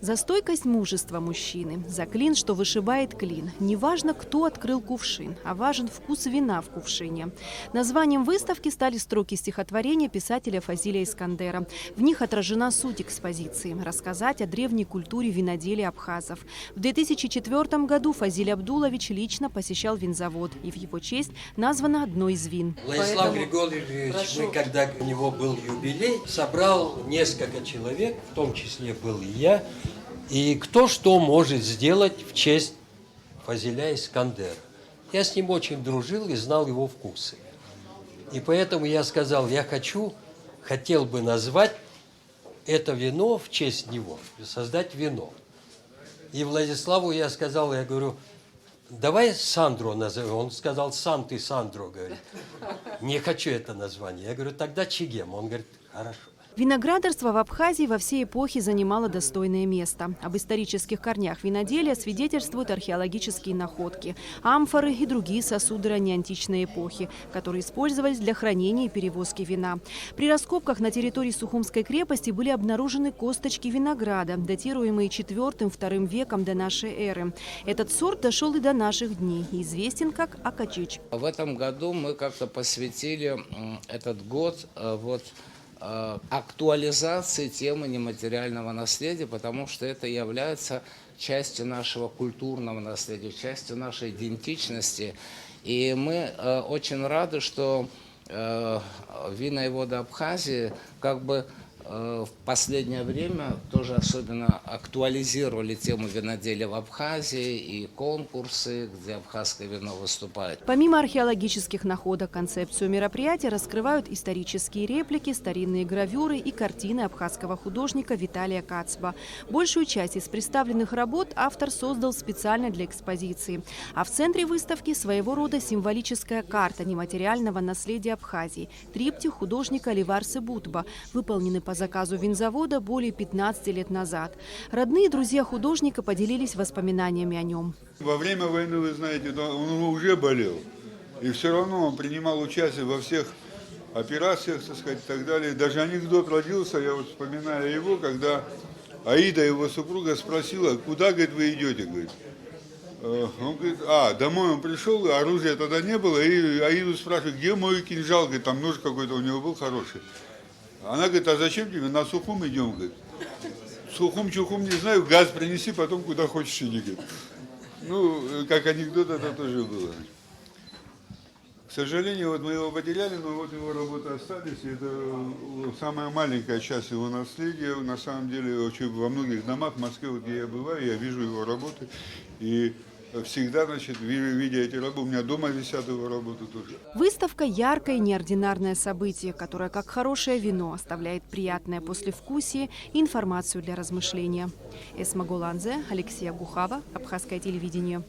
За стойкость мужества мужчины, за клин, что вышибает клин. Не важно, кто открыл кувшин, а важен вкус вина в кувшине. Названием выставки стали строки стихотворения писателя Фазиля Искандера. В них отражена суть экспозиции – рассказать о древней культуре виноделия абхазов. В 2004 году Фазиль Абдулович лично посещал винзавод, и в его честь названо одно из вин. Владислав Григорьевич, когда у него был юбилей, собрал несколько человек, в том числе был и я. И кто что может сделать в честь Фазиля Искандера. Я с ним очень дружил и знал его вкусы. И поэтому я сказал, хотел бы назвать это вино в честь него, создать вино. И Владиславу я сказал, давай Сандро назовем. Он сказал, сам ты Сандро, говорит. Не хочу это название. Я говорю, тогда Чегем. Он говорит, хорошо. Виноградарство в Абхазии во все эпохи занимало достойное место. Об исторических корнях виноделия свидетельствуют археологические находки, амфоры и другие сосуды раннеантичной эпохи, которые использовались для хранения и перевозки вина. При раскопках на территории Сухумской крепости были обнаружены косточки винограда, датируемые IV-II веком до нашей эры. Этот сорт дошел и до наших дней и известен как Акачич. В этом году мы как-то посвятили этот год актуализации темы нематериального наследия, потому что это является частью нашего культурного наследия, частью нашей идентичности. И мы очень рады, что вина и воды Абхазии в последнее время тоже особенно актуализировали тему виноделия в Абхазии и конкурсы, где абхазское вино выступает. Помимо археологических находок, концепцию мероприятия раскрывают исторические реплики, старинные гравюры и картины абхазского художника Виталия Кацба. Большую часть из представленных работ автор создал специально для экспозиции. А в центре выставки своего рода символическая карта нематериального наследия Абхазии – триптих художника Ливарсы Бутба, выполненный по заказу винзавода более 15 лет назад. Родные и друзья художника поделились воспоминаниями о нем. Во время войны, вы знаете, он уже болел. И все равно он принимал участие во всех операциях, так сказать, и так далее. Даже анекдот родился, я вот вспоминаю его, когда Аида, его супруга, спросила, куда, говорит, вы идете, говорит. Он говорит, домой он пришел, оружия тогда не было, и Аиду спрашивает, где мой кинжал, говорит, там нож какой-то у него был хороший. Она говорит, а зачем тебе, на Сухум идем, говорит. Сухум-чухум не знаю, газ принеси, потом куда хочешь иди, говорит. Ну, как анекдот это тоже было. К сожалению, вот мы его потеряли, но вот его работы остались. Это самая маленькая часть его наследия. На самом деле, во многих домах в Москве, вот где я бываю, я вижу его работы. И всегда, видя эти работы, у меня дома висят его работы тоже. Выставка – яркое и неординарное событие, которое, как хорошее вино, оставляет приятное послевкусие и информацию для размышления. Эсма Голанзе, Алексей Агухава, Абхазское телевидение.